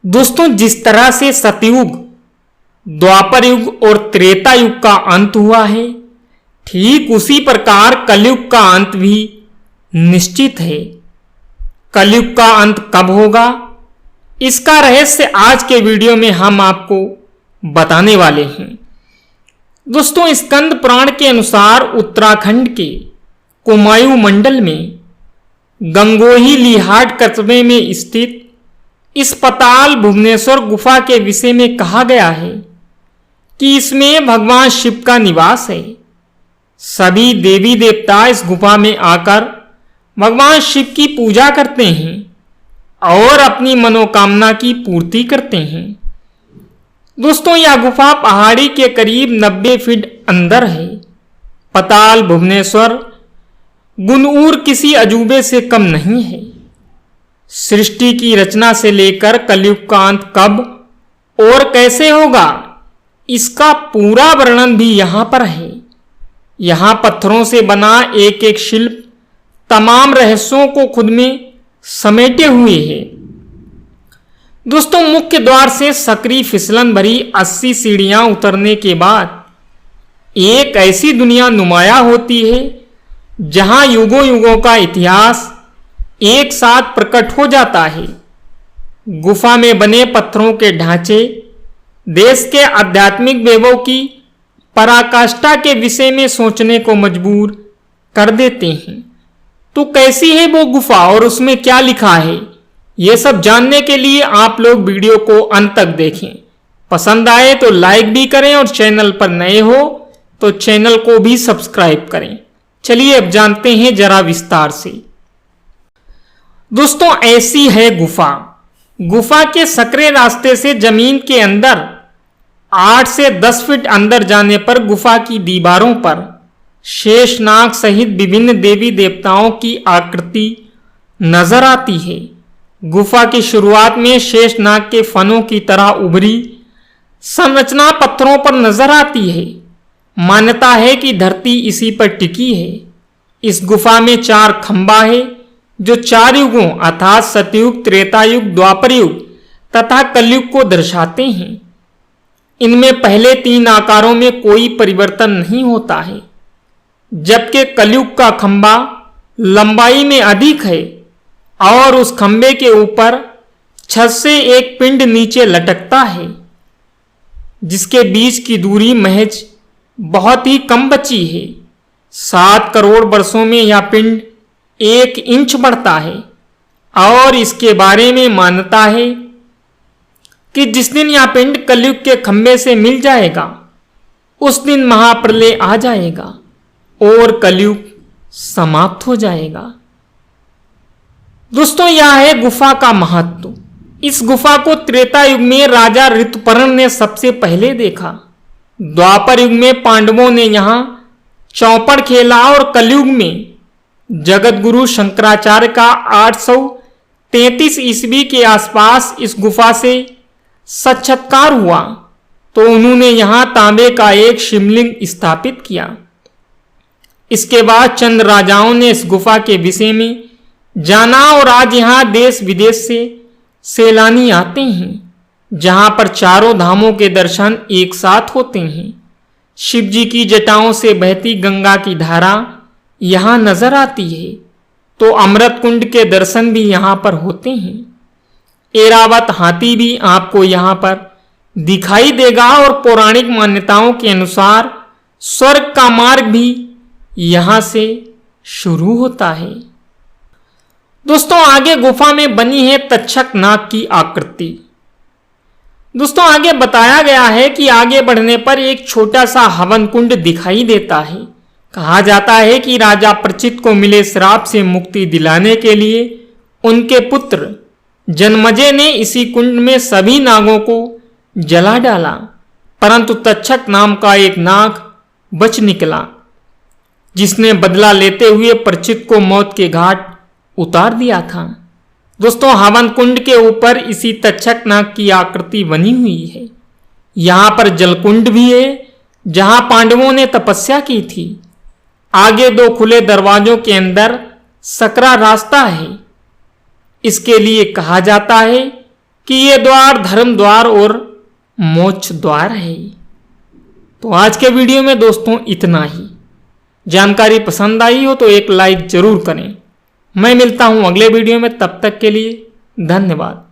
दोस्तों, जिस तरह से सतयुग, द्वापर युग और त्रेता युग का अंत हुआ है, ठीक उसी प्रकार कलयुग का अंत भी निश्चित है। कलयुग का अंत कब होगा, इसका रहस्य आज के वीडियो में हम आपको बताने वाले हैं। दोस्तों, स्कंद पुराण के अनुसार उत्तराखंड के कुमायूं मंडल में गंगोही लिहाट कस्बे में स्थित इस पाताल भुवनेश्वर गुफा के विषय में कहा गया है कि इसमें भगवान शिव का निवास है। सभी देवी देवता इस गुफा में आकर भगवान शिव की पूजा करते हैं और अपनी मनोकामना की पूर्ति करते हैं। दोस्तों, यह गुफा पहाड़ी के करीब 90 फीट अंदर है। पाताल भुवनेश्वर गुनऊर किसी अजूबे से कम नहीं है। सृष्टि की रचना से लेकर कलयुग का अंत कब और कैसे होगा, इसका पूरा वर्णन भी यहां पर है। यहां पत्थरों से बना एक एक शिल्प तमाम रहस्यों को खुद में समेटे हुए है। दोस्तों, मुख्य द्वार से सकरी फिसलन भरी 80 सीढ़ियां उतरने के बाद एक ऐसी दुनिया नुमाया होती है जहां युगों युगों का इतिहास एक साथ प्रकट हो जाता है। गुफा में बने पत्थरों के ढांचे देश के आध्यात्मिक वैभव की पराकाष्ठा के विषय में सोचने को मजबूर कर देते हैं। तो कैसी है वो गुफा और उसमें क्या लिखा है, ये सब जानने के लिए आप लोग वीडियो को अंत तक देखें। पसंद आए तो लाइक भी करें और चैनल पर नए हो तो चैनल को भी सब्सक्राइब करें। चलिए अब जानते हैं जरा विस्तार से। दोस्तों, ऐसी है गुफा। गुफा के सकरे रास्ते से जमीन के अंदर 8 से 10 फीट अंदर जाने पर गुफा की दीवारों पर शेषनाग सहित विभिन्न देवी देवताओं की आकृति नजर आती है। गुफा की शुरुआत में शेषनाग के फनों की तरह उभरी संरचना पत्थरों पर नजर आती है। मान्यता है कि धरती इसी पर टिकी है। इस गुफा में 4 खंबा है जो 4 युगों अर्थात सतयुग, त्रेता युग, द्वापर युग तथा कलयुग को दर्शाते हैं। इनमें पहले 3 आकारों में कोई परिवर्तन नहीं होता है, जबकि कलयुग का खंबा लंबाई में अधिक है और उस खंबे के ऊपर छत से एक पिंड नीचे लटकता है, जिसके बीच की दूरी महज बहुत ही कम बची है। 7 करोड़ वर्षों में यह पिंड 1 इंच बढ़ता है और इसके बारे में मान्यता है कि जिस दिन यह पिंड कलयुग के खंबे से मिल जाएगा उस दिन महाप्रलय आ जाएगा और कलयुग समाप्त हो जाएगा। दोस्तों, यह है गुफा का महत्व। इस गुफा को त्रेता युग में राजा ऋतुपर्ण ने सबसे पहले देखा। द्वापर युग में पांडवों ने यहां चौपड़ खेला और कलयुग में जगत गुरु शंकराचार्य का 833 ईस्वी के आसपास इस गुफा से साक्षात्कार हुआ तो उन्होंने यहां तांबे का एक शिवलिंग स्थापित किया। इसके बाद चंद राजाओं ने इस गुफा के विषय में जाना और आज यहां देश विदेश से सैलानी आते हैं, जहां पर चारों धामों के दर्शन एक साथ होते हैं। शिव जी की जटाओं से बहती गंगा की धारा यहां नजर आती है तो अमृत कुंड के दर्शन भी यहां पर होते हैं। ऐरावत हाथी भी आपको यहां पर दिखाई देगा और पौराणिक मान्यताओं के अनुसार स्वर्ग का मार्ग भी यहां से शुरू होता है। दोस्तों, आगे गुफा में बनी है तक्षक नाग की आकृति। दोस्तों, आगे बताया गया है कि आगे बढ़ने पर एक छोटा सा हवन कुंड दिखाई देता है। कहा जाता है कि राजा प्रचित को मिले श्राप से मुक्ति दिलाने के लिए उनके पुत्र जन्मजय ने इसी कुंड में सभी नागों को जला डाला, परंतु तक्षक नाम का एक नाग बच निकला, जिसने बदला लेते हुए प्रचित को मौत के घाट उतार दिया था। दोस्तों, हवन कुंड के ऊपर इसी तक्षक नाग की आकृति बनी हुई है। यहां पर जलकुंड भी है जहां पांडवों ने तपस्या की थी। आगे 2 खुले दरवाजों के अंदर सकरा रास्ता है। इसके लिए कहा जाता है कि ये द्वार धर्म द्वार और मोक्ष द्वार है। तो आज के वीडियो में दोस्तों इतना ही। जानकारी पसंद आई हो तो एक लाइक जरूर करें। मैं मिलता हूं अगले वीडियो में, तब तक के लिए धन्यवाद।